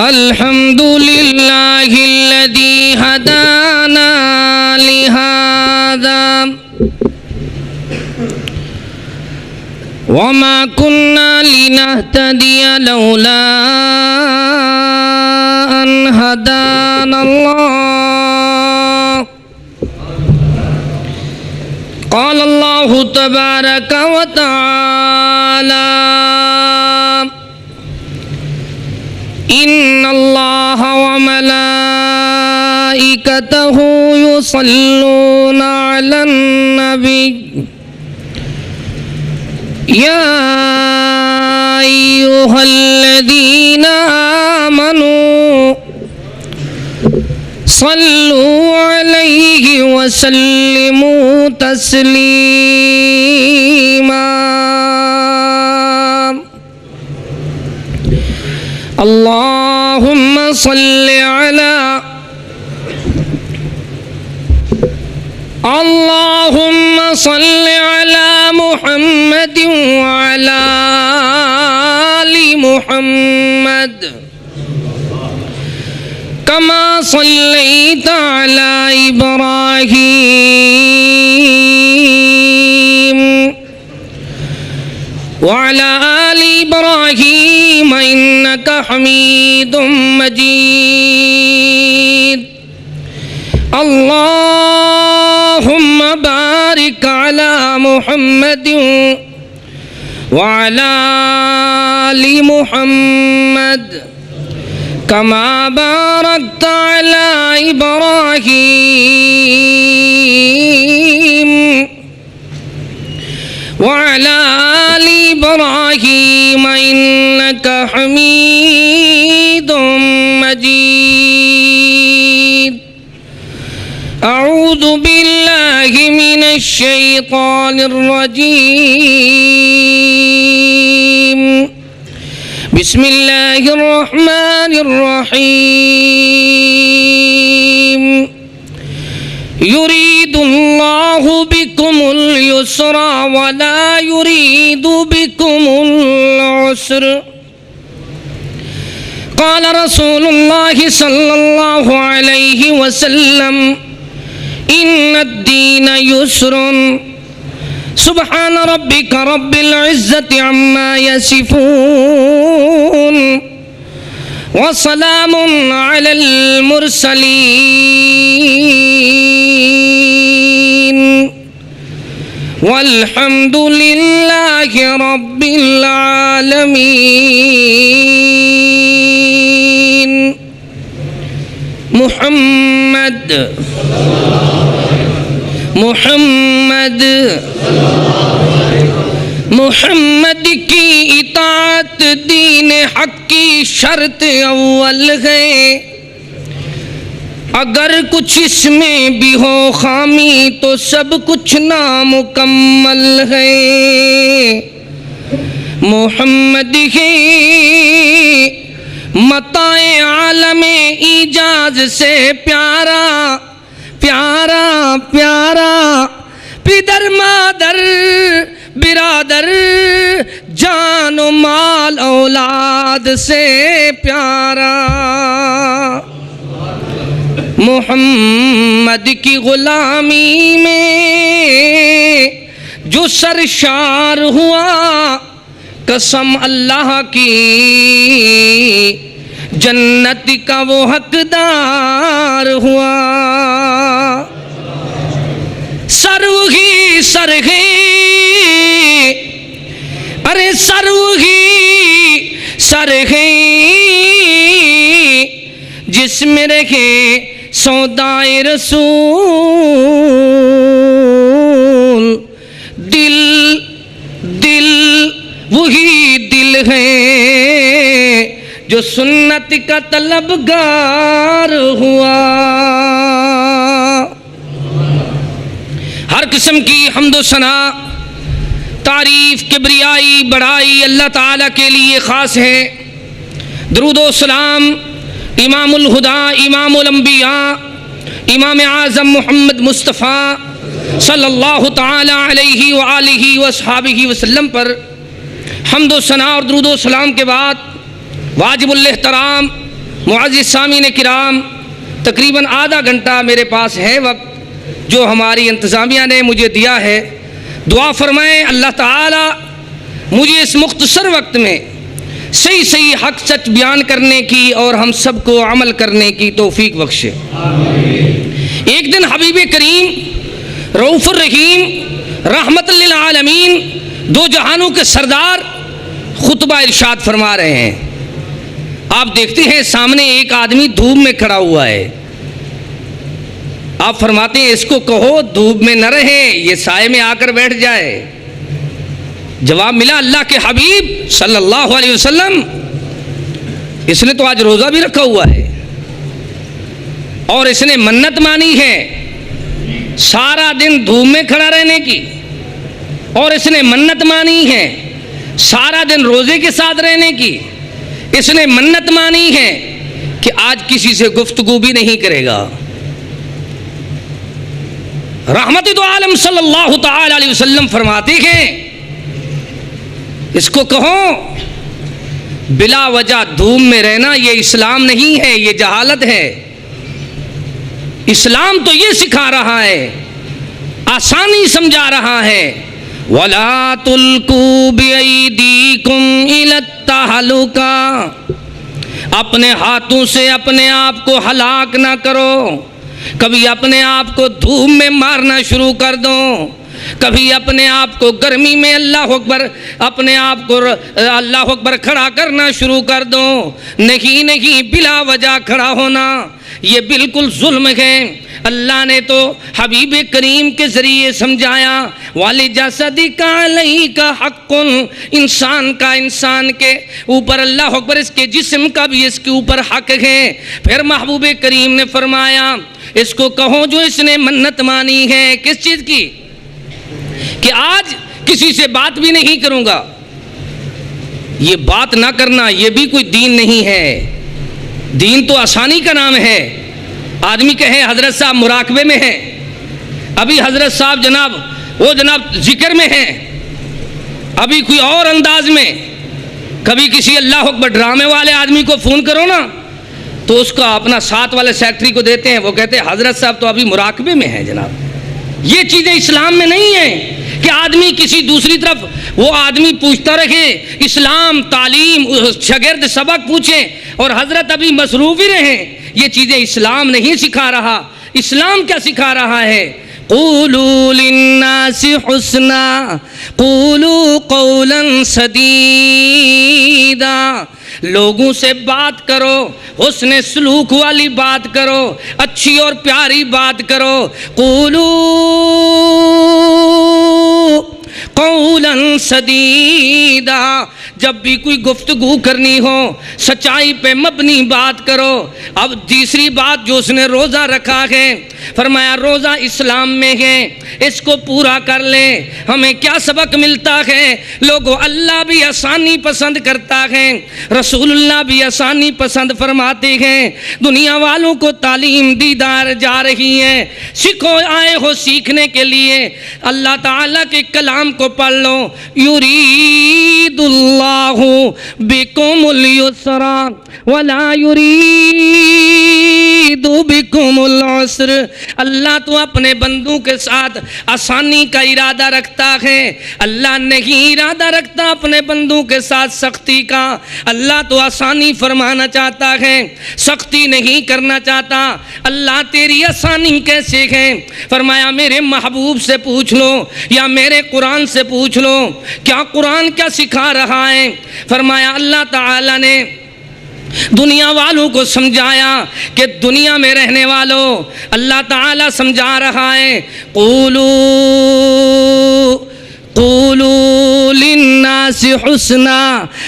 الحمد لله الذي هدانا لهذا وما كنا لنهتدي لولا أن هدانا الله. قال الله تبارك وتعالى: إن الله وملائكته يصلون على النبي يا أيها الذين آمنوا صلوا عليه وسلموا تسليما. اللهم صل على محمد وعلى آل محمد كما صليت على إبراهيم وعلى آل إبراهيم إنك حميد مجيد. اللهم بارك على محمد وعلى آل محمد كما باركت على إبراهيم وعلى آل إبراهيم إنك حميد مجيد. أعوذ بالله من الشيطان الرجيم. بسم الله الرحمن الرحيم. يريد الله بكم اليسر ولا يريد بكم العسر. قال رسول الله صلى الله عليه وسلم: إن الدين يسر. سبحان ربك رب العزة عما يصفون وسلام على المرسلين والحمد لله رب العالمين. محمد کی اطاعت دین حق کی شرط اول ہے. اگر کچھ اس میں بھی ہو خامی تو سب کچھ نامکمل ہے. محمد ہی متاع عالم ایجاز سے پیارا پیارا پیارا، پدر مادر برادر جان و مال اولاد سے پیارا. محمد کی غلامی میں جو سرشار ہوا، قسم اللہ کی جنت کا وہ حقدار ہوا. سروہی سرہی ارے سروہی سرہی جس میں رکھے سودائے رسول، دل دل وہی دل ہے جو سنت کا طلبگار ہوا. ہر قسم کی حمد و ثنا، تعریف، کبریائی، بڑائی اللہ تعالیٰ کے لیے خاص ہے. درود و سلام امام الہدا، امام الانبیاء، امام اعظم محمد مصطفیٰ صلی اللہ تعالی علیہ وآلہ وصحابہ وسلم پر حمد و ثنا اور درود و سلام کے بعد واجب الاحترام معزز سامعین کرام، تقریباً آدھا گھنٹہ میرے پاس ہے وقت جو ہماری انتظامیہ نے مجھے دیا ہے۔ دعا فرمائیں اللہ تعالی مجھے اس مختصر وقت میں صحیح حق سچ بیان کرنے کی اور ہم سب کو عمل کرنے کی توفیق بخشے۔ ایک دن حبیب کریم رؤوف الرحیم رحمت للعالمین دو جہانوں کے سردار خطبہ ارشاد فرما رہے ہیں۔ آپ دیکھتے ہیں سامنے ایک آدمی دھوپ میں کھڑا ہوا ہے، آپ فرماتے ہیں اس کو کہو دھوپ میں نہ رہے، یہ سائے میں آ کر بیٹھ جائے۔ جواب ملا اللہ کے حبیب صلی اللہ علیہ وسلم اس نے تو آج روزہ بھی رکھا ہوا ہے اور اس نے منت مانی ہے سارا دن دھوپ میں کھڑا رہنے کی، اور اس نے منت مانی ہے سارا دن روزے کے ساتھ رہنے کی، اس نے منت مانی ہے کہ آج کسی سے گفتگو بھی نہیں کرے گا۔ رحمت دو عالم صلی اللہ تعالی علیہ وسلم فرماتے ہیں اس کو کہو بلا وجہ دھوم میں رہنا یہ اسلام نہیں ہے، یہ جہالت ہے۔ اسلام تو یہ سکھا رہا ہے، آسانی سمجھا رہا ہے، وَلَا تُلْقُوا بِأَيْدِيكُمْ إِلَى التَّهْلُكَةِ، اپنے ہاتھوں سے اپنے آپ کو ہلاک نہ کرو۔ کبھی اپنے آپ کو دھوپ میں مارنا شروع کر دو، کبھی اپنے آپ کو گرمی میں اللہ اکبر اپنے آپ کو اللہ اکبر کھڑا کرنا شروع کر دو۔ نہیں بلا وجہ کھڑا ہونا یہ بالکل ظلم ہے۔ اللہ نے تو حبیب کریم کے ذریعے سمجھایا وَلِجَسَدِكَ عَلَيْكَ حَقٌ، انسان کے اوپر اللہ اکبر اس کے جسم کا بھی اس کے اوپر حق ہے۔ پھر محبوب کریم نے فرمایا اس کو کہو جو اس نے منت مانی ہے کس چیز کی، کہ آج کسی سے بات بھی نہیں کروں گا۔ یہ بات نہ کرنا یہ بھی کوئی دین نہیں ہے، دین تو آسانی کا نام ہے۔ آدمی کہے حضرت صاحب مراقبے میں ہیں، ابھی حضرت صاحب جناب ذکر میں ہیں، ابھی کوئی اور انداز میں۔ کبھی کسی اللہ اکبر ڈرامے والے آدمی کو فون کرو نا تو اس کا اپنا ساتھ والے سیکٹری کو دیتے ہیں، وہ کہتے ہیں حضرت صاحب تو ابھی مراقبے میں ہیں جناب۔ یہ چیزیں اسلام میں نہیں ہیں کہ آدمی کسی دوسری طرف وہ آدمی پوچھتا رہے، اسلام تعلیم شاگرد سبق پوچھیں اور حضرت ابھی مصروف ہی رہیں۔ یہ چیزیں اسلام نہیں سکھا رہا۔ اسلام کیا سکھا رہا ہے؟ قولوا للناس حسنا قولوا قولا سدیدا، لوگوں سے بات کرو، حسن سلوک والی بات کرو، اچھی اور پیاری بات کرو۔ قولوا قولا سدیدا، جب بھی کوئی گفتگو کرنی ہو سچائی پہ مبنی بات کرو۔ اب تیسری بات جو اس نے روزہ رکھا ہے، فرمایا روزہ اسلام میں ہے، اس کو پورا کر لیں۔ ہمیں کیا سبق ملتا ہے؟ لوگوں اللہ بھی آسانی پسند کرتا ہے، رسول اللہ بھی آسانی پسند فرماتے ہیں۔ دنیا والوں کو تعلیم دیدار جا رہی ہے، سیکھو، آئے ہو سیکھنے کے لیے، اللہ تعالیٰ کے کلام کو پڑھ لو۔ یرید اللہ بکم اليسر ولا یرید بکم العسر، اللہ تو اپنے بندوں کے ساتھ آسانی کا ارادہ رکھتا ہے، اللہ نہیں ارادہ رکھتا اپنے بندوں کے ساتھ سختی کا۔ اللہ تو آسانی فرمانا چاہتا ہے، سختی نہیں کرنا چاہتا۔ اللہ تیری آسانی کیسے ہے؟ فرمایا میرے محبوب سے پوچھ لو یا میرے قرآن سے پوچھ لو، کیا قرآن کیا سکھا رہا ہے؟ فرمایا اللہ تعالیٰ نے دنیا والوں کو سمجھایا کہ دنیا میں رہنے والوں، اللہ تعالیٰ سمجھا رہا ہے قولوا للناس حسنا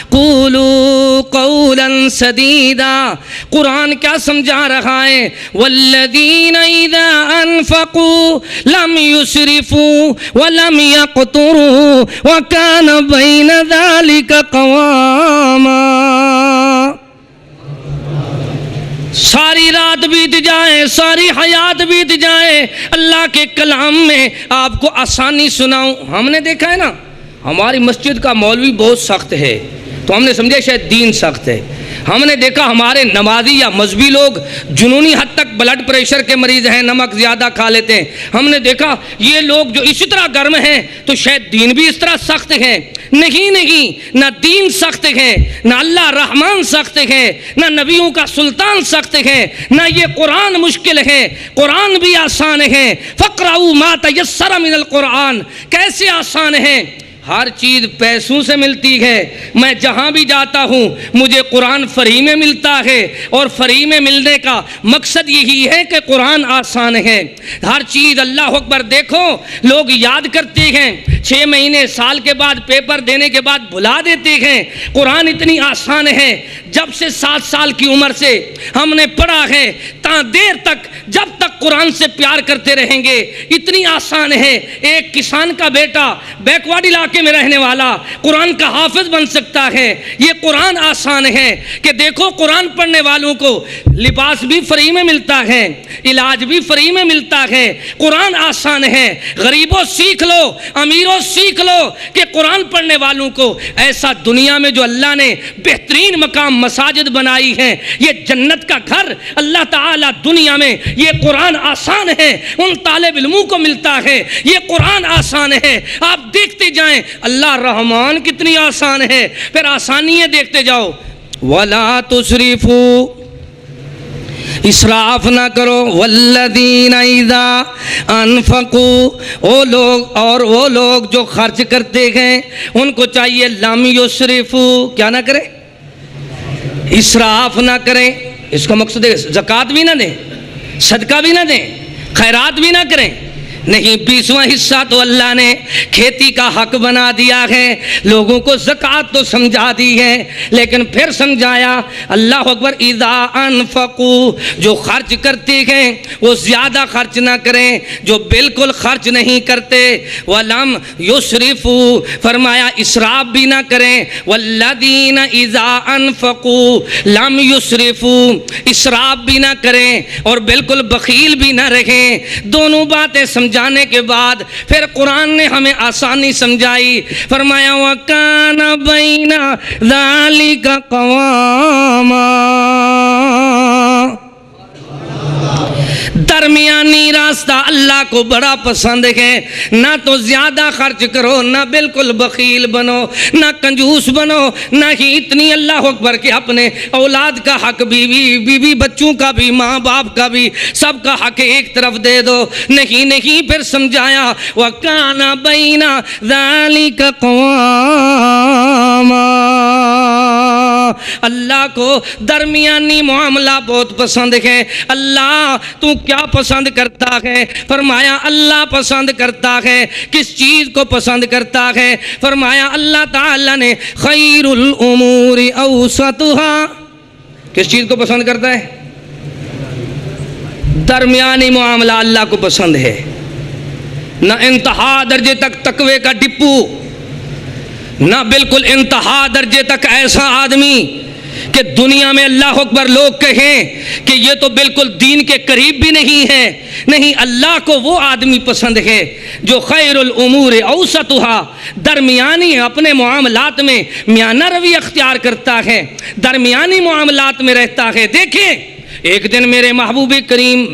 قولوا قولا سدیدا۔ قرآن کیا سمجھا رہا ہے؟ والذین اذا انفقوا لم يسرفوا ولم يقتروا وكان بین ذلك قواما۔ ساری رات بیت جائے، ساری حیات بیت جائے، اللہ کے کلام میں آپ کو آسانی سناؤں۔ ہم نے دیکھا ہے نا، ہماری مسجد کا مولوی بہت سخت ہے، تو ہم نے سمجھا شاید دین سخت ہے۔ ہم نے دیکھا ہمارے نمازی یا مذہبی لوگ جنونی حد تک بلڈ پریشر کے مریض ہیں، نمک زیادہ کھا لیتے ہیں، ہم نے دیکھا یہ لوگ جو اسی طرح گرم ہیں تو شاید دین بھی اس طرح سخت ہے۔ نہیں، نہ دین سخت ہے، نہ اللہ رحمان سخت ہے، نہ نبیوں کا سلطان سخت ہے، نہ یہ قرآن مشکل ہے، قرآن بھی آسان ہے۔ فَاقْرَؤُوا مَا تَيَسَّرَ مِنَ الْقُرْآنِ، کیسے آسان ہے؟ ہر چیز پیسوں سے ملتی ہے، میں جہاں بھی جاتا ہوں مجھے قرآن فری میں ملتا ہے، اور فری میں ملنے کا مقصد یہی ہے کہ قرآن آسان ہے۔ ہر چیز اللہ اکبر، دیکھو لوگ یاد کرتے ہیں، 6 مہینے سال کے بعد پیپر دینے کے بعد بھلا دیتے ہیں۔ قرآن اتنی آسان ہے، جب سے 7 سال کی عمر سے ہم نے پڑھا ہے تا دیر تک، جب تک قرآن سے پیار کرتے رہیں گے، اتنی آسان ہے۔ ایک کسان کا بیٹا بیکورڈ علاقے میں رہنے والا قرآن کا حافظ بن سکتا ہے۔ یہ قرآن آسان ہے کہ دیکھو قرآن پڑھنے والوں کو لباس بھی فری میں ملتا ہے، علاج بھی فری میں ملتا ہے۔ قرآن آسان ہے۔ غریبوں سیکھ لو، امیروں سیکھ لو کہ قرآن پڑھنے والوں کو ایسا دنیا میں جو اللہ نے بہترین مقام مساجد بنائی ہیں، یہ جنت کا گھر اللہ تعالیٰ دنیا میں، یہ قرآن آسان ہے، ان طالب علموں کو ملتا ہے۔ یہ قرآن آسان ہے، آپ دیکھتے جائیں اللہ رحمان کتنی آسان ہے، پھر آسانیاں دیکھتے جاؤ۔ وَلَا تُسْرِفُوا، اسراف نہ کرو۔ وَالَّذِينَ إِذَا أَنفَقُوا، وہ لوگ جو خرچ کرتے ہیں ان کو چاہیے لَمْ يُسْرِفُوا، کیا نہ کریں؟ اسراف نہ کریں۔ اس کا مقصد ہے زکوٰۃ بھی نہ دیں، صدقہ بھی نہ دیں، خیرات بھی نہ کریں۔ نہیں، 20واں حصہ تو اللہ نے کھیتی کا حق بنا دیا ہے، لوگوں کو زکوٰۃ تو سمجھا دی ہے، لیکن پھر سمجھایا اللہ اکبر، اذا انفقوا، جو خرچ کرتے ہیں وہ زیادہ خرچ نہ کریں، جو بالکل خرچ نہیں کرتے۔ ولم یسرفوا، فرمایا اسراف بھی نہ کریں۔ والذین اذا انفقوا لم یسرفوا، اسراف بھی نہ کریں اور بالکل بخیل بھی نہ رہیں۔ دونوں باتیں جانے کے بعد پھر قرآن نے ہمیں آسانی سمجھائی، فرمایا وَكَانَ بَيْنَ ذَلِكَ قَوَامًا، درمیانی راستہ اللہ کو بڑا پسند ہے۔ نہ تو زیادہ خرچ کرو، نہ بالکل بخیل بنو، نہ کنجوس بنو، نہ ہی اتنی اللہ اکبر کہ اپنے اولاد کا حق، بیوی بچوں کا بھی، ماں باپ کا بھی، سب کا حق ایک طرف دے دو۔ نہیں، پھر سمجھایا وَكَانَ بَيْنَ ذَلِكَ قَوَامًا، اللہ کو درمیانی معاملہ بہت پسند ہے۔ اللہ تو کیا پسند کرتا ہے؟ فرمایا اللہ پسند کرتا ہے۔ کس چیز کو پسند کرتا ہے؟ فرمایا اللہ تعالیٰ نے خیر الامور اوسطها، کس چیز کو پسند کرتا ہے؟ درمیانی معاملہ اللہ کو پسند ہے۔ نہ انتہا درجے تک تقوی کا ڈپو، نہ بالکل انتہا درجے تک ایسا آدمی کہ دنیا میں اللہ اکبر لوگ کہیں کہ یہ تو بالکل دین کے قریب بھی نہیں ہے۔ نہیں، اللہ کو وہ آدمی پسند ہے جو خیر الامور اوسطها، درمیانی اپنے معاملات میں میانہ روی اختیار کرتا ہے، درمیانی معاملات میں رہتا ہے۔ دیکھیں ایک دن میرے محبوب کریم،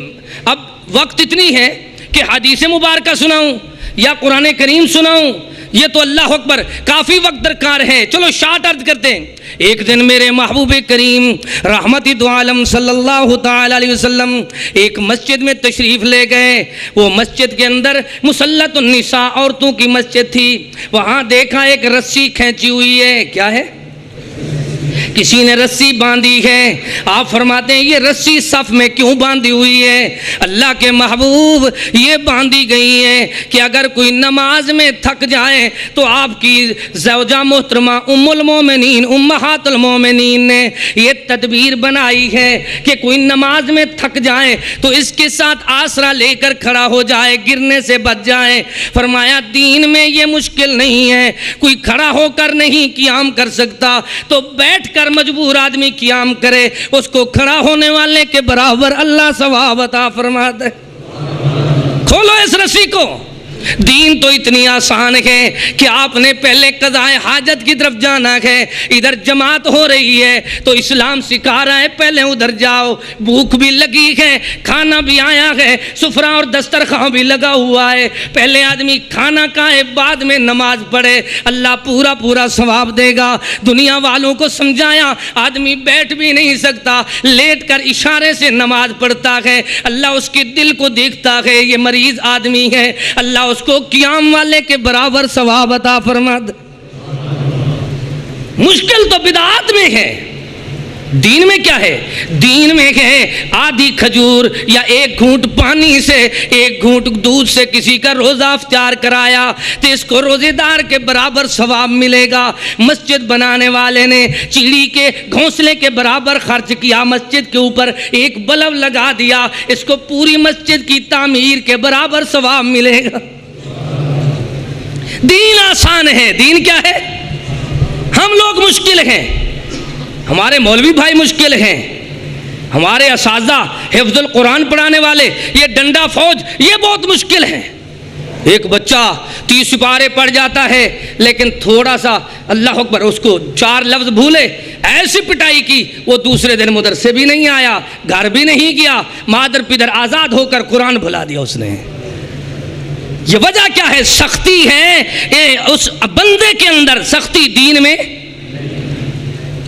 اب وقت اتنی ہے کہ حدیث مبارکہ سناؤں یا قرآن کریم سناؤں، یہ تو اللہ اکبر کافی وقت درکار ہے، چلو شارٹ عرض کرتے ہیں۔ ایک دن میرے محبوب کریم رحمت دو عالم صلی اللہ تعالی علیہ وسلم ایک مسجد میں تشریف لے گئے۔ وہ مسجد کے اندر مسلط النساء، عورتوں کی مسجد تھی۔ وہاں دیکھا ایک رسی کھینچی ہوئی ہے، کیا ہے؟ کسی نے رسی باندھی ہے۔ آپ فرماتے ہیں یہ رسی صف میں کیوں باندھی ہوئی ہے؟ اللہ کے محبوب، یہ باندھی گئی ہے کہ اگر کوئی نماز میں تھک جائے تو آپ کی زوجہ محترمہ ام المومنین، امہات المومنین نے یہ تدبیر بنائی ہے کہ کوئی نماز میں تھک جائے تو اس کے ساتھ آسرا لے کر کھڑا ہو جائے، گرنے سے بچ جائے۔ فرمایا دین میں یہ مشکل نہیں ہے، کوئی کھڑا ہو کر نہیں قیام کر سکتا تو بیٹھ کر مجبور آدمی قیام کرے، اس کو کھڑا ہونے والے کے برابر اللہ ثواب عطا فرماتا ہے۔ کھولو اس رسی کو، دین تو اتنی آسان ہے کہ آپ نے پہلے قضائے حاجت کی طرف جانا ہے، ادھر جماعت ہو رہی ہے تو اسلام سکھا رہا ہے پہلے ادھر جاؤ، بھوک بھی لگی ہے، کھانا بھی آیا ہے، سفرہ اور دسترخوان بھی لگا ہوا ہے، پہلے آدمی کھانا کھائے بعد میں نماز پڑھے، اللہ پورا پورا ثواب دے گا۔ دنیا والوں کو سمجھایا آدمی بیٹھ بھی نہیں سکتا، لیٹ کر اشارے سے نماز پڑھتا ہے، اللہ اس کے دل کو دیکھتا ہے، یہ مریض آدمی ہے، اللہ اس کو قیام والے کے برابر ثواب عطا فرما دے۔ مشکل تو بدعات میں ہے، دین میں کیا ہے؟ دین میں ہے آدھی کھجور یا ایک گھونٹ پانی سے، ایک گھونٹ دودھ سے کسی کا روزہ افطار کرایا تو اس کو روزے دار کے برابر ثواب ملے گا۔ مسجد بنانے والے نے چیڑی کے گھونسلے کے برابر خرچ کیا، مسجد کے اوپر ایک بلب لگا دیا، اس کو پوری مسجد کی تعمیر کے برابر ثواب ملے گا۔ دین آسان ہے، دین کیا ہے؟ ہم لوگ مشکل ہیں، ہمارے مولوی بھائی مشکل ہیں، ہمارے اساتذہ حفظ القرآن پڑھانے والے، یہ ڈنڈا فوج، یہ بہت مشکل ہیں۔ ایک بچہ 30 سپارے پڑھ جاتا ہے لیکن تھوڑا سا اللہ اکبر اس کو 4 لفظ بھولے، ایسی پٹائی کی وہ دوسرے دن مدرسے بھی نہیں آیا، گھر بھی نہیں گیا، مادر پدر آزاد ہو کر قرآن بھلا دیا اس نے۔ یہ وجہ کیا ہے؟ سختی ہے اس بندے کے اندر، سختی دین میں۔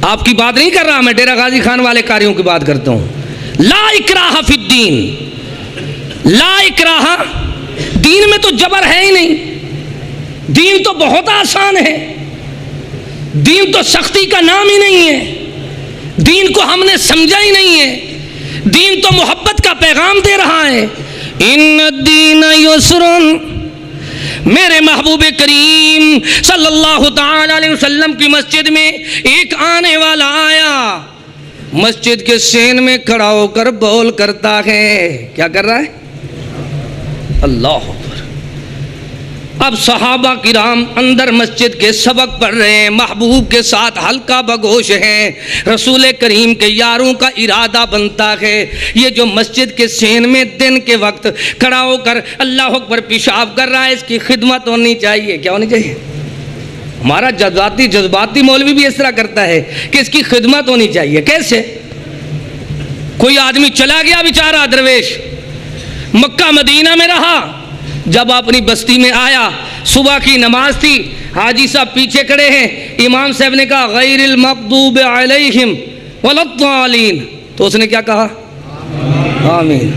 آپ کی بات نہیں کر رہا میں، ڈیرہ غازی خان والے قاریوں کی بات کرتا ہوں۔ لا اکراہ فی الدین، لا اکراہ، دین میں تو جبر ہے ہی نہیں، دین تو بہت آسان ہے، دین تو سختی کا نام ہی نہیں ہے، دین کو ہم نے سمجھا ہی نہیں ہے، دین تو محبت کا پیغام دے رہا ہے۔ ان الدین یسر، میرے محبوب کریم صلی اللہ تعالی علیہ وسلم کی مسجد میں ایک آنے والا آیا، مسجد کے سین میں کھڑا ہو کر بول کرتا ہے، کیا کر رہا ہے؟ اللہ اکبر۔ اب صحابہ کرام اندر مسجد کے سبق پڑھ رہے ہیں، محبوب کے ساتھ ہلکا بگوش ہیں، رسول کریم کے یاروں کا ارادہ بنتا ہے یہ جو مسجد کے سین میں دن کے وقت کھڑا ہو کر اللہ اکبر پیشاب کر رہا ہے، اس کی خدمت ہونی چاہیے۔ کیا ہونی چاہیے؟ ہمارا جذباتی مولوی بھی اس طرح کرتا ہے کہ اس کی خدمت ہونی چاہیے۔ کیسے؟ کوئی آدمی چلا گیا بیچارہ درویش، مکہ مدینہ میں رہا، جب اپنی بستی میں آیا، صبح کی نماز تھی، حاجی صاحب پیچھے کھڑے ہیں، امام صاحب نے کہا غیر المغضوب علیہم ولا الضالین، تو اس نے کیا کہا؟ آمین۔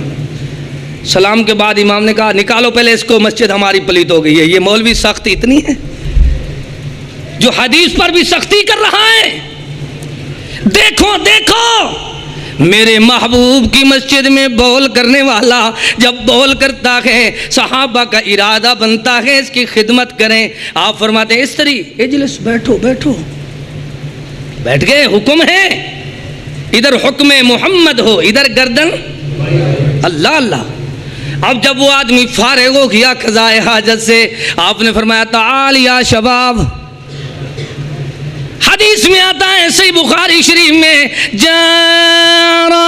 سلام کے بعد امام نے کہا نکالو پہلے اس کو، مسجد ہماری پلیت ہو گئی ہے۔ یہ مولوی سختی اتنی ہے جو حدیث پر بھی سختی کر رہا ہے۔ دیکھو دیکھو میرے محبوب کی مسجد میں بول کرنے والا جب بول کرتا ہے صحابہ کا ارادہ بنتا ہے اس کی خدمت کریں۔ آپ فرماتے ہیں استری اجلس، بیٹھو بیٹھو، بیٹھ گئے، حکم ہے، ادھر حکم محمد ہو، ادھر گردن اللہ اللہ۔ اب جب وہ آدمی فارغ ہو گیا قضائے حاجت سے، آپ نے فرمایا تعال یا شباب، حدیث میں آتا ہے صحیح بخاری شریف میں، جارابی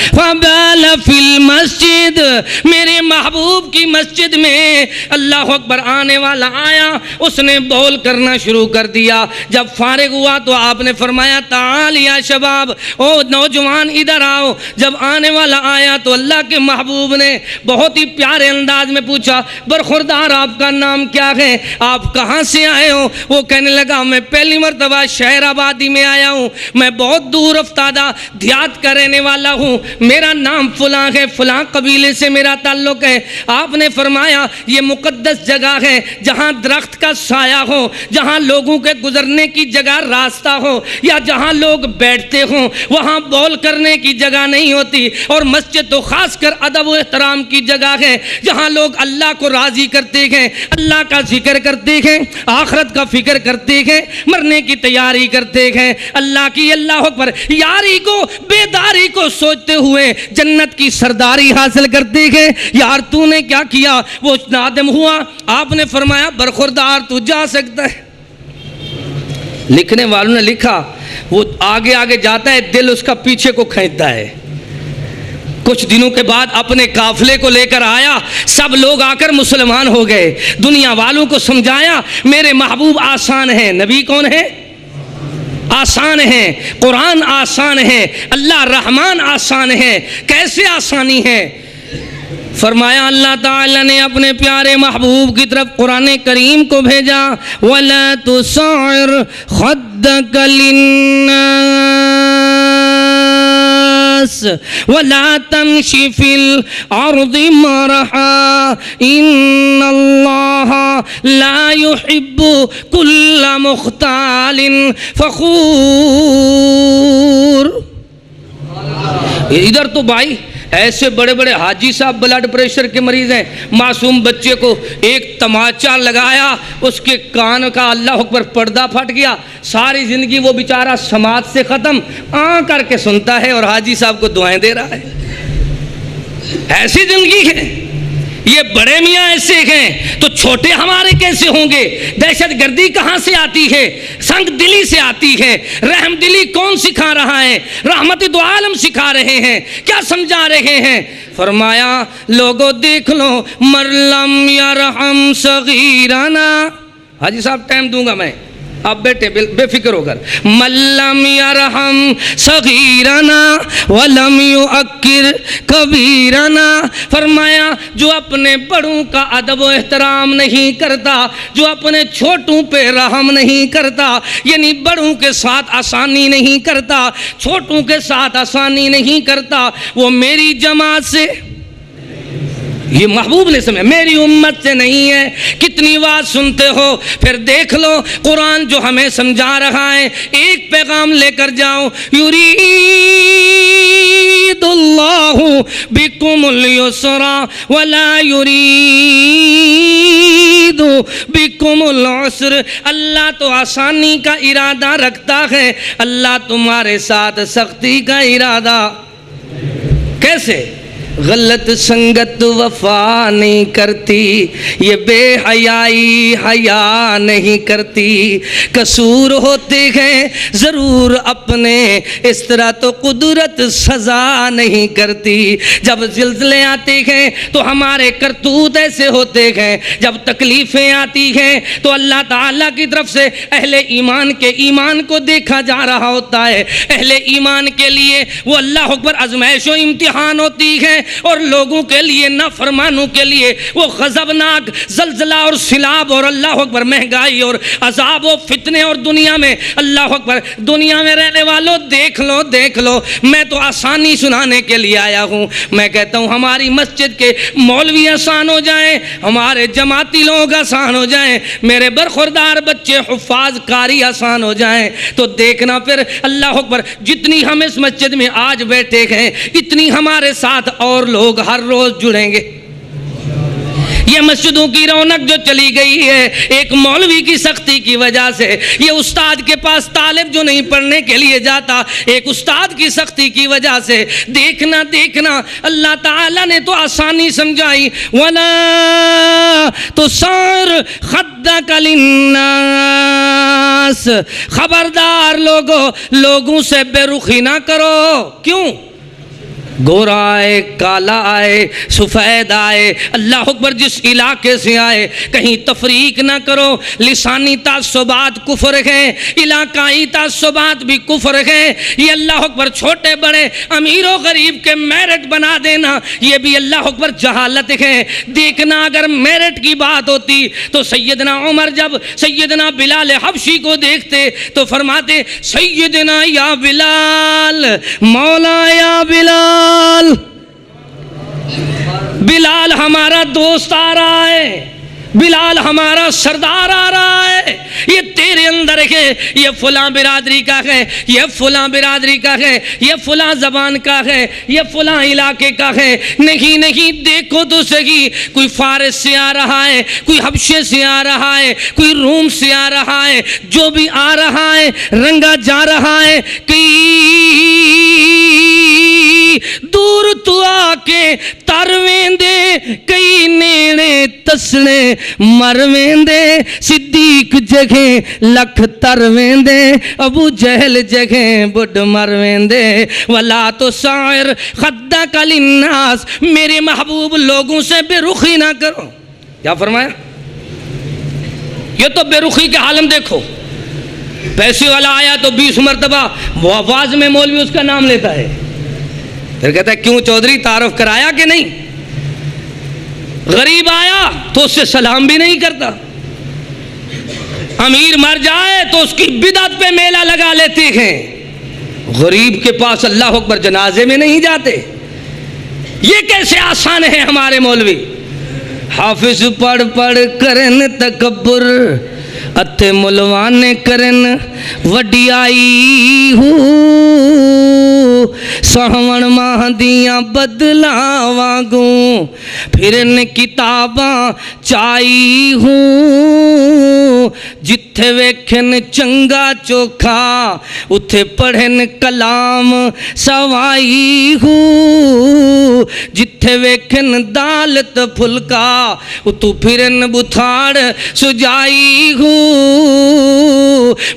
فبال فی المسجد، میرے محبوب کی مسجد میں اللہ اکبر آنے والا آیا، اس نے بول کرنا شروع کر دیا۔ جب فارغ ہوا تو آپ نے فرمایا تعال یا شباب، او نوجوان ادھر آؤ۔ جب آنے والا آیا تو اللہ کے محبوب نے بہت ہی پیارے انداز میں پوچھا برخوردار آپ کا نام کیا ہے، آپ کہاں سے آئے ہو؟ وہ کہنے لگا میں پہلی مرتبہ شہر آبادی میں آیا ہوں، میں بہت دور افتادہ دیہات کا رہنے والا ہوں، میرا نام فلاں ہے، فلاں قبیلے سے میرا تعلق ہے۔ آپ نے فرمایا یہ مقدس جگہ ہے جہاں درخت کا سایہ ہو، جہاں لوگوں کے گزرنے کی جگہ راستہ ہو، یا جہاں لوگ بیٹھتے ہوں وہاں بول کرنے کی جگہ نہیں ہوتی، اور مسجد تو خاص کر ادب و احترام کی جگہ ہے جہاں لوگ اللہ کو راضی کرتے ہیں، اللہ کا ذکر کرتے ہیں، آخرت کا فکر کرتے ہیں، مرنے کی تیاری کرتے ہیں، اللہ کی اللہ اکبر یاری کو بیداری کو سوچتے ہوئے جنت کی سرداری حاصل کرتے ہیں۔ یار تو نے کیا کیا؟ وہ نادم ہوا۔ آپ نے فرمایا برخوردار تو جا سکتا ہے۔ لکھنے والوں نے لکھا وہ آگے آگے جاتا ہے، دل اس کا پیچھے کو کھینچتا ہے، کچھ دنوں کے بعد اپنے قافلے کو لے کر آیا، سب لوگ آ کر مسلمان ہو گئے، دنیا والوں کو سمجھایا میرے محبوب آسان ہیں۔ نبی کون ہے؟ آسان ہے، قرآن آسان ہے، اللہ رحمان آسان ہے۔ کیسے آسانی ہے؟ فرمایا اللہ تعالیٰ نے اپنے پیارے محبوب کی طرف قرآن کریم کو بھیجا، وَلَا تُصَعِّرْ خَدَّكَ لِلنَّاسِ وَلَا تَمْشِ فِي الْأَرْضِ مَرَحًا إِنَّ اللَّهَ لَا يُحِبُّ كُلَّ مُخْتَالٍ فَخُورٍ۔ ادھر تو بھائی ایسے بڑے بڑے حاجی صاحب بلڈ پریشر کے مریض ہیں، معصوم بچے کو ایک تماچا لگایا، اس کے کان کا اللہ اکبر پردہ پھٹ گیا، ساری زندگی وہ بیچارہ سماعت سے ختم، کر کے سنتا ہے اور حاجی صاحب کو دعائیں دے رہا ہے۔ ایسی زندگی ہے۔ یہ بڑے میاں ایسے ہیں تو چھوٹے ہمارے کیسے ہوں گے؟ دہشت گردی کہاں سے آتی ہے؟ سنگ دلی سے آتی ہے۔ رحم دلی کون سکھا رہا ہے؟ رحمت دو عالم سکھا رہے ہیں، کیا سمجھا رہے ہیں؟ فرمایا لوگوں دیکھ لو، مرلم یرحم صغیرنا، حاجی صاحب ٹائم دوں گا میں، آپ بیٹے بے فکر ہو کر، ملم یرحم صغیرنا ولم یؤکر کبیرنا، فرمایا جو اپنے بڑوں کا ادب و احترام نہیں کرتا، جو اپنے چھوٹوں پہ رحم نہیں کرتا، یعنی بڑوں کے ساتھ آسانی نہیں کرتا، چھوٹوں کے ساتھ آسانی نہیں کرتا، وہ میری جماعت سے، یہ محبوب نے سمجھا میری امت سے نہیں ہے۔ کتنی بات سنتے ہو، پھر دیکھ لو قرآن جو ہمیں سمجھا رہا ہے، ایک پیغام لے کر جاؤ، یرید اللہ بکم اليسر ولا یرید بکم العسر، اللہ تو آسانی کا ارادہ رکھتا ہے، اللہ تمہارے ساتھ سختی کا ارادہ کیسے؟ غلط سنگت وفا نہیں کرتی، یہ بے حیائی حیا نہیں کرتی، قصور ہوتے ہیں ضرور اپنے، اس طرح تو قدرت سزا نہیں کرتی۔ جب زلزلے آتے ہیں تو ہمارے کرتوت ایسے ہوتے ہیں، جب تکلیفیں آتی ہیں تو اللہ تعالیٰ کی طرف سے اہل ایمان کے ایمان کو دیکھا جا رہا ہوتا ہے، اہل ایمان کے لیے وہ اللہ اکبر آزمائش و امتحان ہوتی ہے، اور لوگوں کے لیے نافرمانوں کے لیے وہ غضبناک زلزلہ اور سیلاب اور اللہ اکبر مہنگائی اور عذاب و فتنے، اور دنیا میں اللہ اکبر دنیا میں رہنے والوں دیکھ لو، میں تو آسانی سنانے کے لیے آیا ہوں۔ میں کہتا ہوں ہماری مسجد کے مولوی آسان ہو جائیں، ہمارے جماعتی لوگ آسان ہو جائیں، میرے برخوردار بچے حفاظ کاری آسان ہو جائیں، تو دیکھنا پھر اللہ اکبر جتنی ہم اس مسجد میں آج بیٹھے ہیں اتنی ہمارے ساتھ اور لوگ ہر روز جڑیں گے۔ یہ مسجدوں کی رونق جو چلی گئی ہے ایک مولوی کی سختی کی وجہ سے، یہ استاد کے پاس طالب جو نہیں پڑھنے کے لیے جاتا ایک استاد کی سختی کی وجہ سے، دیکھنا اللہ تعالیٰ نے تو آسانی سمجھائی، وَلَا تُصَعِّرْ خَدَّكَ لِلنَّاسِ، خبردار لوگوں سے بے رخی نہ کرو۔ کیوں؟ گورا آئے، کالا آئے، سفید آئے، اللہ اکبر جس علاقے سے آئے، کہیں تفریق نہ کرو۔ لسانی تعصبات کفر ہیں، علاقائی تعصبات بھی کفر ہیں، یہ اللہ اکبر چھوٹے بڑے امیر و غریب کے میرٹ بنا دینا یہ بھی اللہ اکبر جہالت ہے۔ دیکھنا اگر میرٹ کی بات ہوتی تو سیدنا عمر جب سیدنا بلال حبشی کو دیکھتے تو فرماتے سیدنا یا بلال، مولا یا بلال، بلال ہمارا دوست آ رہا ہے، بلال ہمارا سردار آ رہا ہے، یہ تیرے اندر ہے، یہ فلاں برادری کا ہے، یہ فلاں برادری کا ہے، یہ فلاں زبان کا ہے، یہ فلاں علاقے کا ہے۔ نہیں دیکھو تو صحیح، کوئی فارس سے آ رہا ہے، کوئی حبشے سے آ رہا ہے، کوئی روم سے آ رہا ہے، جو بھی آ رہا ہے رنگا جا رہا ہے، کئی دور تو آ کے ترویں دے، کئی نیڑے دسنے مرویندے صدیق جگہ لکھ ترویندے ابو جہل جگہ بڑھ مرویندے ولا تسعر خدک للناس میرے محبوب لوگوں سے بے رخی نہ کرو. کیا فرمایا؟ یہ تو بے رخی کے عالم دیکھو. پیسے والا آیا تو 20 مرتبہ واز میں مولوی اس کا نام لیتا ہے، پھر کہتا ہے کیوں چودھری تعارف کرایا کہ نہیں؟ غریب آیا تو اس سے سلام بھی نہیں کرتا. امیر مر جائے تو اس کی بدعت پہ میلہ لگا لیتے ہیں. غریب کے پاس اللہ اکبر جنازے میں نہیں جاتے. یہ کیسے آسان ہے ہمارے مولوی؟ حافظ پڑھ پڑھ کرن تکبر اتھے ملوانے کرن وڈیائی سہون ماہ دیاں بدلاں وانگوں پھرن کتاباں چائی جتھے ویکھن چنگا چوکھا اتھے پڑھن کلام سوائی جتھے ویکھن دالت پھلکا اتو پھرن بتھاڑ سجائی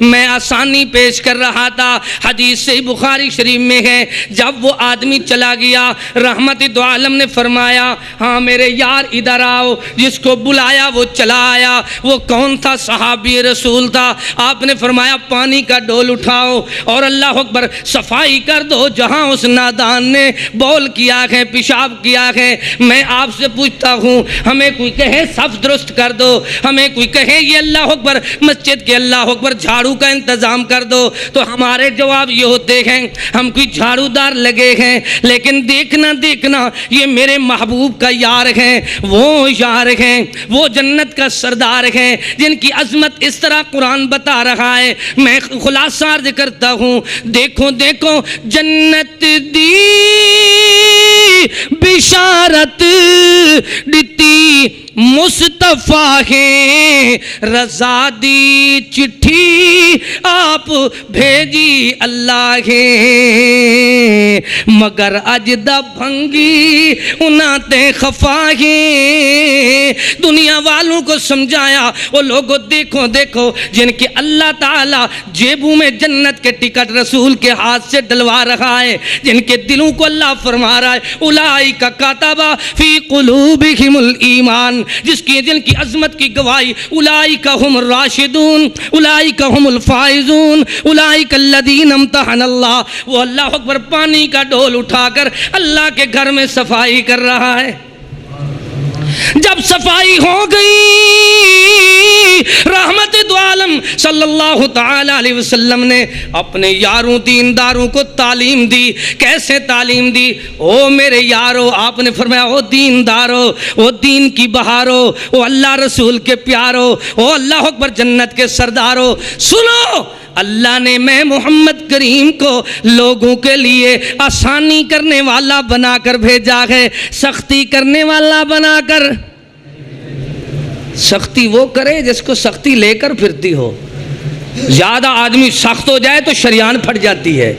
میں آسانی پیش کر رہا تھا. حدیث بخاری شریف میں ہے جب وہ آدمی چلا گیا رحمت دو عالم نے فرمایا ہاں میرے یار ادھر آؤ. جس کو بلایا وہ چلا آیا. وہ کون تھا؟ صحابی رسول تھا. آپ نے فرمایا پانی کا ڈول اٹھاؤ اور اللہ اکبر صفائی کر دو جہاں اس نادان نے بول کیا ہے پیشاب کیا ہے. میں آپ سے پوچھتا ہوں ہمیں کوئی کہے صف درست کر دو، ہمیں کوئی کہے یہ اللہ اکبر مسجد کے اللہ اکبر جھاڑو کا انتظام کر دو تو ہمارے جواب یہ ہوتے ہیں ہم کوئی جھاڑو دار لگے ہیں. لیکن دیکھنا یہ میرے محبوب کا یار ہیں، وہ یار ہیں، وہ جنت کا سردار ہیں جن کی عظمت اس طرح قرآن بتا رہا ہے. میں خلاصہ عرض کرتا ہوں دیکھو جنت دی بشارت دتی مصطفیٰ ہے رضا دی چٹھی آپ بھیجی اللہ ہے مگر اج دا بھنگی انہاں تے خفا ہے. دنیا والوں کو سمجھایا وہ لوگوں دیکھو جن کی اللہ تعالیٰ جیبوں میں جنت کے ٹکٹ رسول کے ہاتھ سے ڈلوا رہا ہے، جن کے دلوں کو اللہ فرما رہا ہے اولئک کتب فی قلوبہم الایمان، جس کی دل کی عظمت کی گواہی اولئک ہم الراشدون اولئک ہم الفائزون اولئک الذین امتحن اللہ. وہ اللہ اکبر پانی کا ڈول اٹھا کر اللہ کے گھر میں صفائی کر رہا ہے. جب صفائی ہو گئی رحمت دو عالم صلی اللہ تعالی علیہ وسلم نے اپنے یاروں دینداروں کو تعلیم دی. کیسے تعلیم دی؟ او میرے یارو، آپ نے فرمایا او دیندارو، او دین کی بہارو، او اللہ رسول کے پیارو، او اللہ اکبر جنت کے سردارو، سنو اللہ نے میں محمد کریم کو لوگوں کے لیے آسانی کرنے والا بنا کر بھیجا ہے، سختی کرنے والا بنا کر. سختی وہ کرے جس کو سختی لے کر پھرتی ہو. زیادہ آدمی سخت ہو جائے تو شریان پھٹ جاتی ہے،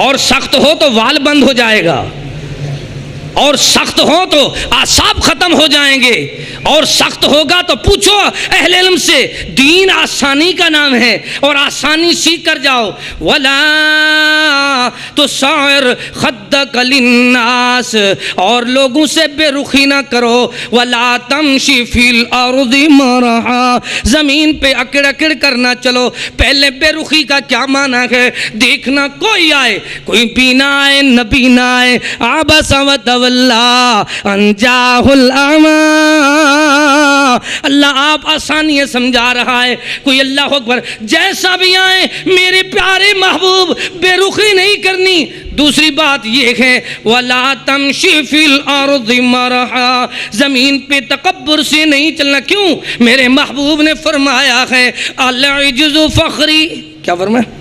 اور سخت ہو تو وال بند ہو جائے گا، اور سخت ہو تو اعصاب ختم ہو جائیں گے، اور سخت ہوگا تو پوچھو اہل علم سے. دین آسانی کا نام ہے اور آسانی سیکھ کر جاؤ. وَلَا تُسَعِرْ خَدَّكَ لِلنَّاسِ، اور لوگوں سے بے رخی نہ کرو. وَلَا تَمْشِ فِي الْأَرْضِ مَرَحًا، زمین پہ اکڑ اکڑ کرنا چلو. پہلے بے رخی کا کیا معنی ہے؟ دیکھنا کوئی آئے، کوئی بینا آئے نبی نہ آئے. عَبَسَ وَتَوَلَّىٰ أَن جَاءَهُ الْأَعْمَىٰ. اللہ آپ آسانی سمجھا رہا ہے. کوئی اللہ اکبر جیسا بھی آئے میرے پیارے محبوب بے رخی نہیں کرنی. دوسری بات یہ ہے وَلَا تَمْشِ فِي الْأَرْضِ مَرَحًا، زمین پہ تکبر سے نہیں چلنا. کیوں؟ میرے محبوب نے فرمایا ہے العجز فخری. کیا فرمایا؟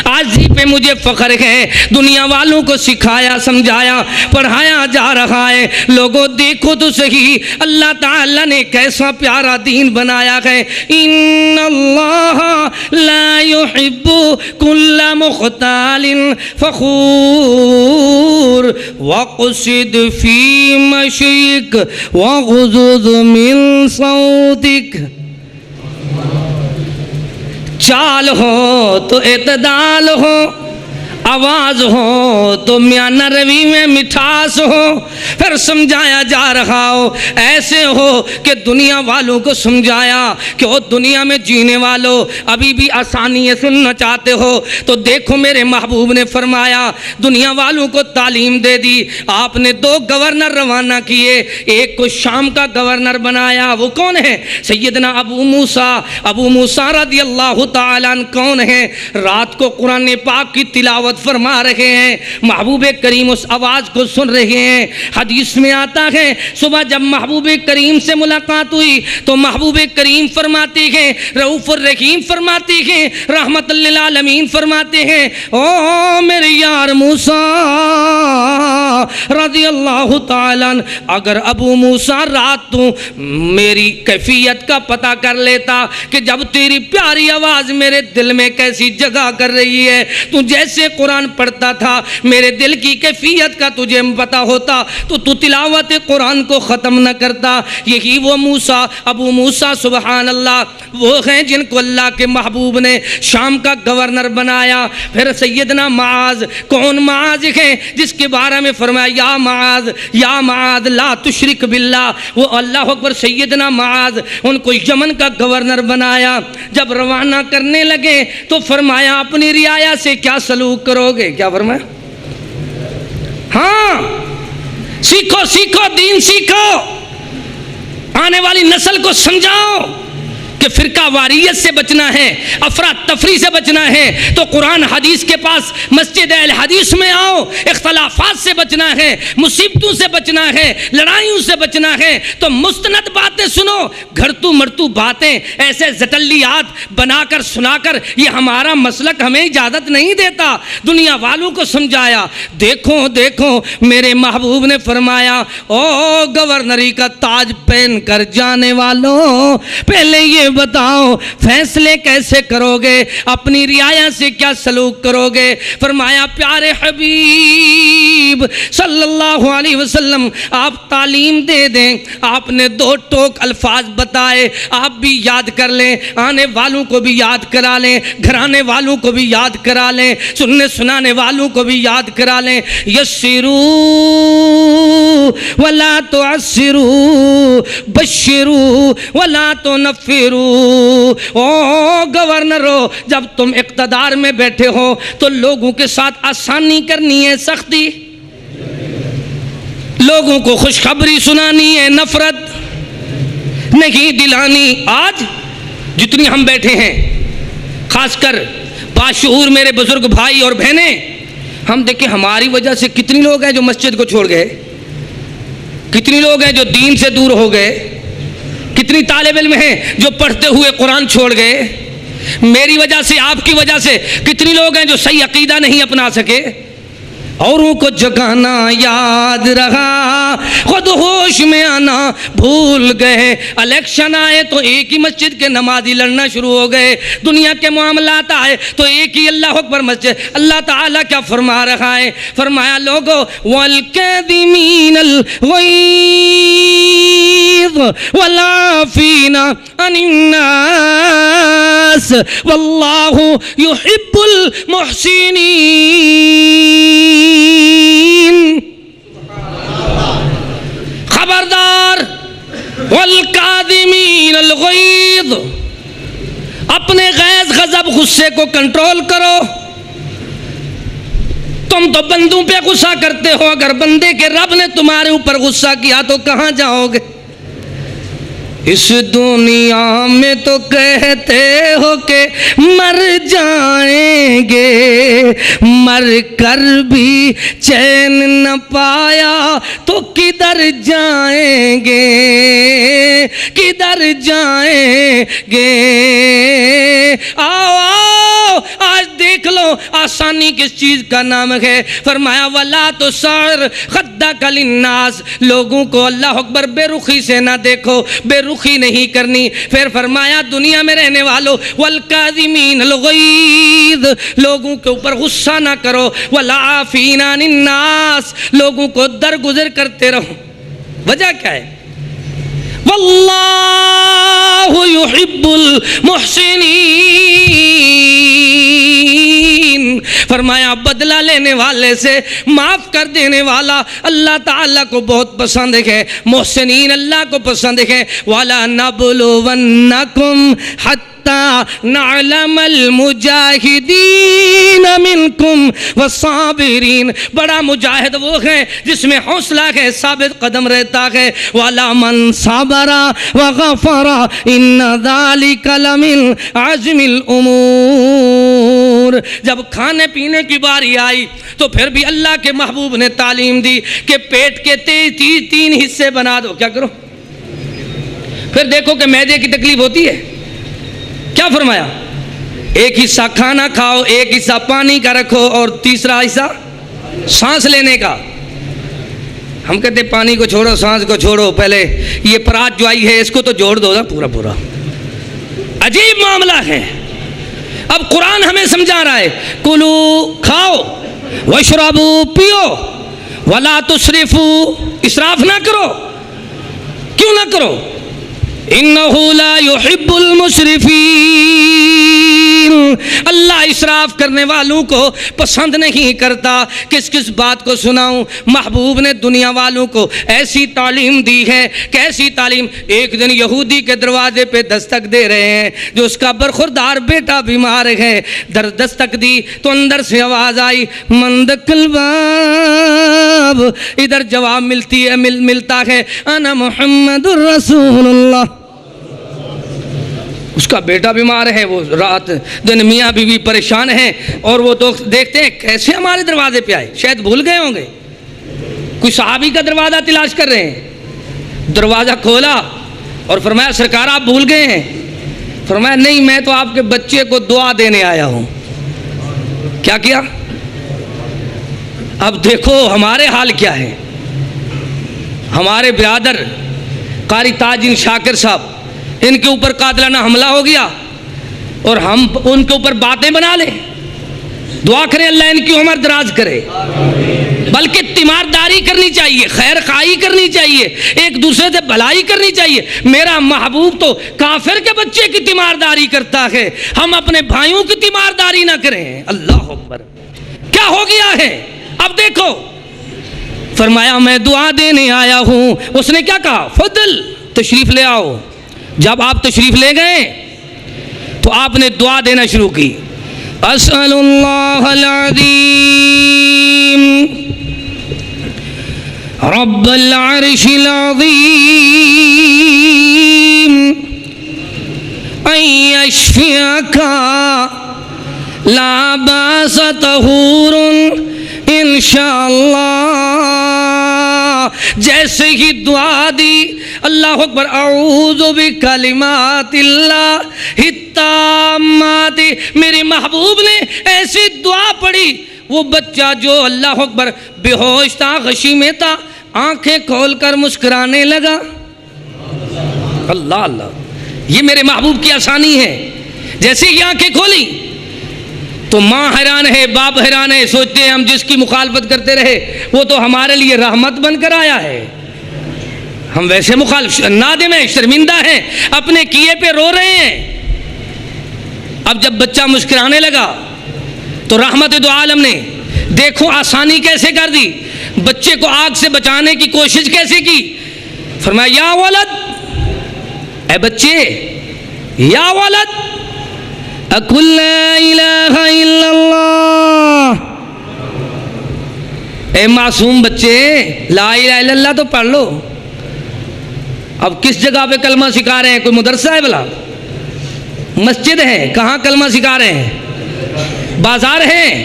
آجزی پہ مجھے فخر ہے. دنیا والوں کو سکھایا سمجھایا پڑھایا جا رہا ہے. لوگوں دیکھو تو صحیح اللہ تعالیٰ نے کیسا پیارا دین بنایا ہے. ان اللہ لا يحب كل مختال فخور واقصد في مشيك واغضض من صوتك. چال ہو تو اعتدال ہو، آواز ہو تو میاں نروی میں مٹھاس ہو. پھر سمجھایا جا رہا ہو ایسے ہو کہ دنیا والوں کو سمجھایا کہ وہ دنیا میں جینے والوں ابھی بھی آسانی سننا چاہتے ہو تو دیکھو میرے محبوب نے فرمایا دنیا والوں کو تعلیم دے دی. آپ نے 2 گورنر روانہ کیے، ایک کو شام کا گورنر بنایا. وہ کون ہے؟ سیدنا ابو موسیٰ رضی اللہ تعالیٰ عنہ. کون ہے؟ رات کو قرآن پاک کی تلاوت فرما رہے ہیں، محبوب کریم اس آواز کو سن رہے ہیں. حدیث میں آتا ہے صبح جب محبوب کریم سے ملاقات ہوئی تو محبوب کریم فرماتے ہیں، رؤوف الرحیم فرماتے ہیں، رحمت للعالمین فرماتے ہیں، او میرے یار موسیٰ رضی اللہ تعالیٰ عنہ، اگر ابو موسیٰ رات تو میری کیفیت کا پتہ کر لیتا کہ جب تیری پیاری آواز میرے دل میں کیسی جگہ کر رہی ہے، تو جیسے قرآن پڑھتا تھا میرے دل کی کیفیت کا تجھے پتہ ہوتا تو تلاوت قرآن کو ختم نہ کرتا. یہی وہ موسیٰ ابو موسیٰ سبحان اللہ وہ ہیں جن کو اللہ کے محبوب نے شام کا گورنر بنایا. پھر سیدنا معاذ، کون معاذ ہیں جس کے بارے میں فرمایا یا معاذ لا تشرک باللہ. وہ اللہ اکبر سیدنا معاذ ان کو یمن کا گورنر بنایا. جب روانہ کرنے لگے تو فرمایا اپنی رعایا سے کیا سلوک کرو گے؟ کیا فرمایا؟ ہاں سیکھو دین سیکھو، آنے والی نسل کو سمجھاؤ کہ فرقہ واریت سے بچنا ہے، افراتفری سے بچنا ہے تو قرآن حدیث کے پاس مسجد اہل حدیث میں آؤ. اختلافات سے بچنا ہے، مصیبتوں سے بچنا ہے، لڑائیوں سے بچنا ہے تو مستند باتیں سنو. گھرتو مرتو باتیں ایسے زٹلیات بنا کر سنا کر یہ ہمارا مسلک ہمیں اجازت نہیں دیتا. دنیا والوں کو سمجھایا. دیکھو میرے محبوب نے فرمایا او گورنری کا تاج پہن کر جانے والوں پہلے یہ بتاؤ فیصلے کیسے کرو گے، اپنی رعایا سے کیا سلوک کرو گے؟ فرمایا پیارے حبیب صلی اللہ علیہ وسلم آپ تعلیم دے دیں. آپ نے 2 ٹوک الفاظ بتائے، آپ بھی یاد کر لیں، آنے والوں کو بھی یاد کرا لیں، گھرانے والوں کو بھی یاد کرا لیں، سننے سنانے والوں کو بھی یاد کرا لیں. یسروا ولا تعسروا بشروا ولا تنفروا. او گورنرو جب تم اقتدار میں بیٹھے ہو تو لوگوں کے ساتھ آسانی کرنی ہے، سختی، لوگوں کو خوشخبری سنانی ہے، نفرت نہیں دلانی. آج جتنی ہم بیٹھے ہیں خاص کر باشعور میرے بزرگ بھائی اور بہنیں، ہم دیکھیں ہماری وجہ سے کتنی لوگ ہیں جو مسجد کو چھوڑ گئے، کتنی لوگ ہیں جو دین سے دور ہو گئے، کتنی طالب علم ہیں جو پڑھتے ہوئے قرآن چھوڑ گئے. میری وجہ سے، آپ کی وجہ سے کتنی لوگ ہیں جو صحیح عقیدہ نہیں اپنا سکے. اوروں کو جگانا یاد رہا، خود ہوش میں آنا بھول گئے. الیکشن آئے تو ایک ہی مسجد کے نمازی لڑنا شروع ہو گئے. دنیا کے معاملات آئے تو ایک ہی اللہ اکبر مسجد. اللہ تعالیٰ کیا فرما رہا ہے؟ فرمایا لوگو والکاظمین الغیظ والعافین عن الناس واللہ یحب المحسنین. خبردار، والکاظمین الغیظ، اپنے غیظ غضب غصے کو کنٹرول کرو. تم تو بندوں پہ غصہ کرتے ہو، اگر بندے کے رب نے تمہارے اوپر غصہ کیا تو کہاں جاؤ گے؟ اس دنیا میں تو کہتے ہو کہ مر جائیں گے، مر کر بھی چین نہ پایا تو کدھر جائیں گے، کدھر جائیں گے. آؤ آج دیکھ لو آسانی کس چیز کا نام ہے. فرمایا وَلَا تُسَعِّرْ خَدَّكَ لِلنَّاسِ, لوگوں کو اللہ اکبر بے رخی سے نہ دیکھو, بے رخی نہیں کرنی. پھر فرمایا دنیا میں رہنے والوں وَالْكَاظِمِينَ الْغَيْظَ, لوگوں کے اوپر غصہ نہ کرو. وَالْعَافِينَ عَنِ النَّاسِ, لوگوں کو درگزر کرتے رہو. وجہ کیا ہے؟ واللہ یحب المحسنین, فرمایا بدلہ لینے والے سے معاف کر دینے والا اللہ تعالیٰ کو بہت پسند ہے. محسنین اللہ کو پسند ہے. وَلَنَبْلُوَنَّكُمْ حَتَّى نَعْلَمَ الْمُجَاهِدِينَ مِنْكُمْ وَالصَّابِرِينَ, بڑا مجاہد وہ ہے جس میں حوصلہ ہے, ثابت قدم رہتا ہے. وَلَا مَنْ صَبَرَ وَغَفَرَ إِنَّ ذَلِكَ لَمِنْ عَزْمِ الْأُمُورِ. جب کھانے پینے کی باری آئی تو پھر بھی اللہ کے محبوب نے تعلیم دی کہ پیٹ کے 3 حصے بنا دو. کیا کرو؟ پھر دیکھو کہ معدے کی تکلیف ہوتی ہے. کیا فرمایا؟ ایک حصہ کھانا کھاؤ, ایک حصہ پانی کا رکھو, اور تیسرا حصہ سانس لینے کا. ہم کہتے پانی کو چھوڑو, سانس کو چھوڑو, پہلے یہ پرات جو آئی ہے اس کو تو جوڑ دو نا پورا پورا. عجیب معاملہ ہے. اب قرآن ہمیں سمجھا رہا ہے کلو کھاؤ, واشربو پیو, ولا تسرفو اسراف نہ کرو. کیوں نہ کرو؟ انہ لا يحب المسرفین, اللہ اسراف کرنے والوں کو پسند نہیں کرتا. کس کس بات کو سناؤں؟ محبوب نے دنیا والوں کو ایسی تعلیم دی ہے. کیسی تعلیم؟ ایک دن یہودی کے دروازے پہ دستک دے رہے ہیں, جو اس کا برخوردار بیٹا بیمار ہے. دستک دی تو اندر سے آواز آئی من دق الباب, ادھر جواب ملتا ہے انا محمد الرسول اللہ. اس کا بیٹا بیمار ہے, وہ رات دن میاں بیوی پریشان ہیں, اور وہ تو دیکھتے ہیں کیسے ہمارے دروازے پہ آئے. شاید بھول گئے ہوں گے, کوئی صحابی کا دروازہ تلاش کر رہے ہیں. دروازہ کھولا اور فرمایا سرکار آپ بھول گئے ہیں؟ فرمایا نہیں, میں تو آپ کے بچے کو دعا دینے آیا ہوں. کیا کیا؟ اب دیکھو ہمارے حال کیا ہے. ہمارے برادر قاری تاجدین شاکر صاحب, ان کے اوپر قاتلانہ حملہ ہو گیا اور ہم ان کے اوپر باتیں بنا لیں. دعا کریں اللہ ان کی عمر دراز کرے. بلکہ تیمارداری کرنی چاہیے, خیر خواہی کرنی چاہیے, ایک دوسرے سے بھلائی کرنی چاہیے. میرا محبوب تو کافر کے بچے کی تیمارداری کرتا ہے, ہم اپنے بھائیوں کی تیمارداری نہ کریں. اللہ اکبر. کیا ہو گیا ہے؟ اب دیکھو, فرمایا میں دعا دینے آیا ہوں. اس نے کیا کہا؟ فضل تشریف لے آؤ. جب آپ تشریف لے گئے تو آپ نے دعا دینا شروع کی. اسأل اللہ العظیم رب العرش العظیم ان یشفیک لا باس طہور انشاءاللہ. جیسے ہی دعا دی, اللہ اکبر, اعوذ بکلمات اللہ التامات, میرے محبوب نے ایسی دعا پڑھی. وہ بچہ جو اللہ اکبر بے ہوش تھا, غشی میں تھا, آنکھیں کھول کر مسکرانے لگا. اللہ اللہ, یہ میرے محبوب کی آسانی ہے. جیسے ہی آنکھیں کھولی تو ماں حیران ہے, باپ حیران ہے, سوچتے ہیں ہم جس کی مخالفت کرتے رہے وہ تو ہمارے لیے رحمت بن کر آیا ہے. ہم ویسے مخالف نادم ہیں, شرمندہ ہیں, اپنے کیے پہ رو رہے ہیں. اب جب بچہ مسکرانے لگا تو رحمت دو عالم نے دیکھو آسانی کیسے کر دی. بچے کو آگ سے بچانے کی کوشش کیسے کی. فرمایا یا ولد, اے بچے, یا ولد اقل لا الہ الا اللہ. اے معصوم بچے, لا الہ الا اللہ تو پڑھ لو. اب کس جگہ پہ کلمہ سکھا رہے ہیں؟ کوئی مدرسہ ہے بلا؟ مسجد ہے؟ کہاں کلمہ سکھا رہے ہیں؟ بازار ہے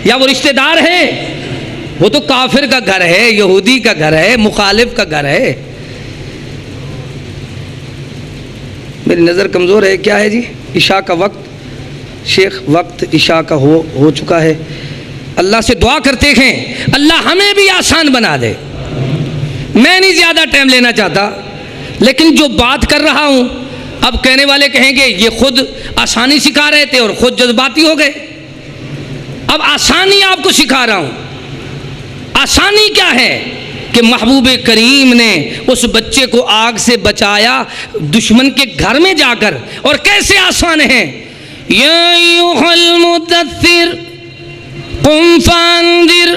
یا وہ رشتہ دار ہے؟ وہ تو کافر کا گھر ہے, یہودی کا گھر ہے, مخالف کا گھر ہے. میری نظر کمزور ہے. کیا ہے جی؟ عشاء کا وقت, شیخ وقت عشاء کا ہو چکا ہے. اللہ سے دعا کرتے ہیں اللہ ہمیں بھی آسان بنا دے. میں نہیں زیادہ ٹائم لینا چاہتا، لیکن جو بات کر رہا ہوں اب کہنے والے کہیں گے یہ خود آسانی سکھا رہے تھے اور خود جذباتی ہو گئے. اب آسانی آپ کو سکھا رہا ہوں. آسانی کیا ہے کہ محبوب کریم نے اس بچے کو آگ سے بچایا دشمن کے گھر میں جا کر. اور کیسے آسان ہے، یا ایھا المدثر قم فانذر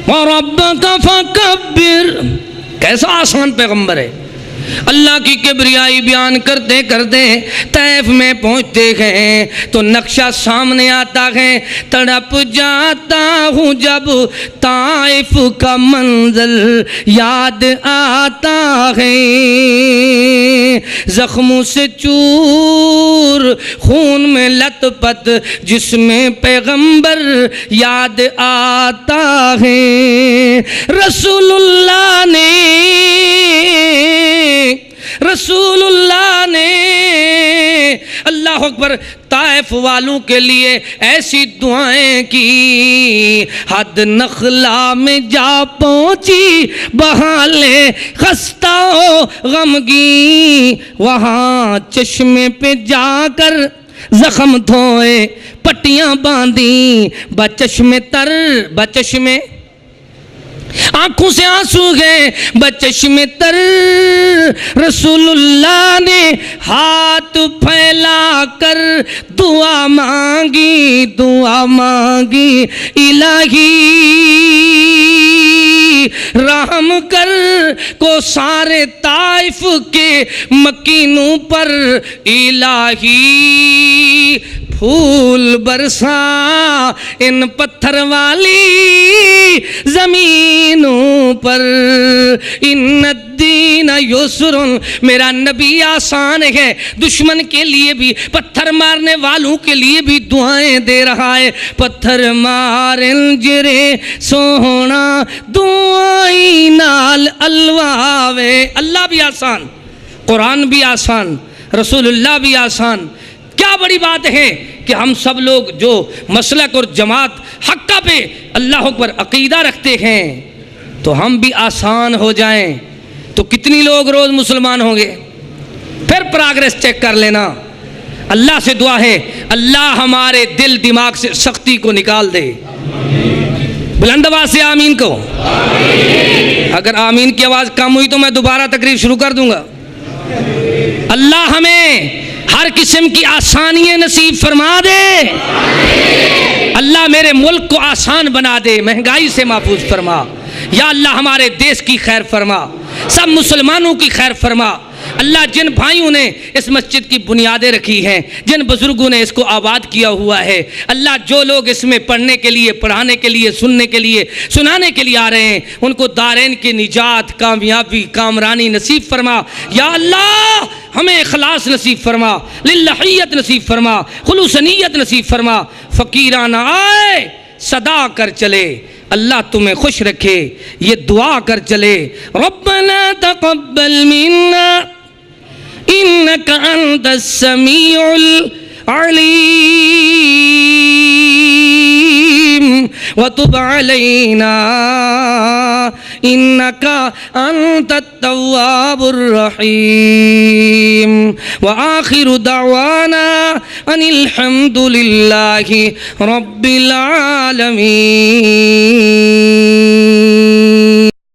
وربک فکبر. کیسا آسان پیغمبر ہے. اللہ کی کبریائی بیان کرتے کرتے طیف میں پہنچتے ہیں تو نقشہ سامنے آتا ہے. تڑپ جاتا ہوں جب طائف کا منظر یاد آتا ہے، زخموں سے چور خون میں لت پت جسم پیغمبر یاد آتا ہے. رسول اللہ نے اللہ اکبر طائف والوں کے لیے ایسی دعائیں کی. حد نخلا میں جا پہنچی بحالے خستہ و غمگین، وہاں چشمے پہ جا کر زخم دھوئے پٹیاں باندھی، بچشمے تر بچشمے آنکھوں سے آنسو گئے بچشم تر. رسول اللہ نے ہاتھ پھیلا کر دعا مانگی الہی رحم کر کو سارے طائف کے مکینوں پر، الہی پھول برسا ان پتھر والی زمینوں پر. ان الدین یسر، میرا نبی آسان ہے. دشمن کے لیے بھی، پتھر مارنے والوں کے لیے بھی دعائیں دے رہا ہے. پتھر مارن جرے سونا دعائی نال الواوے. اللہ بھی آسان، قرآن بھی آسان، رسول اللہ بھی آسان. کیا بڑی بات ہے کہ ہم سب لوگ جو مسلک اور جماعت حقہ پہ اللہ اکبر عقیدہ رکھتے ہیں تو ہم بھی آسان ہو جائیں تو کتنی لوگ روز مسلمان ہوں گے. پھر پراگریس چیک کر لینا. اللہ سے دعا ہے اللہ ہمارے دل دماغ سے سختی کو نکال دے. بلند آواز سے آمین کہو. اگر آمین کی آواز کم ہوئی تو میں دوبارہ تقریر شروع کر دوں گا. اللہ ہمیں ہر قسم کی آسانیاں نصیب فرما دے. اللہ میرے ملک کو آسان بنا دے، مہنگائی سے محفوظ فرما. یا اللہ ہمارے دیش کی خیر فرما، سب مسلمانوں کی خیر فرما. اللہ جن بھائیوں نے اس مسجد کی بنیادیں رکھی ہیں، جن بزرگوں نے اس کو آباد کیا ہوا ہے، اللہ جو لوگ اس میں پڑھنے کے لیے، پڑھانے کے لیے، سننے کے لیے، سنانے کے لیے آ رہے ہیں، ان کو دارین کی نجات، کامیابی، کامرانی نصیب فرما. یا اللہ ہمیں اخلاص نصیب فرما، للہیت نصیب فرما، خلوص نیت نصیب فرما. فقیرانہ آئے صدا کر چلے، اللہ تمہیں خوش رکھے، یہ دعا کر چلے. ربنا تقبل منا انک انت السمیع العلیم وتب علینا انک انت التواب الرحیم. وآخر دعوانا ان الحمد للہ رب العالمین.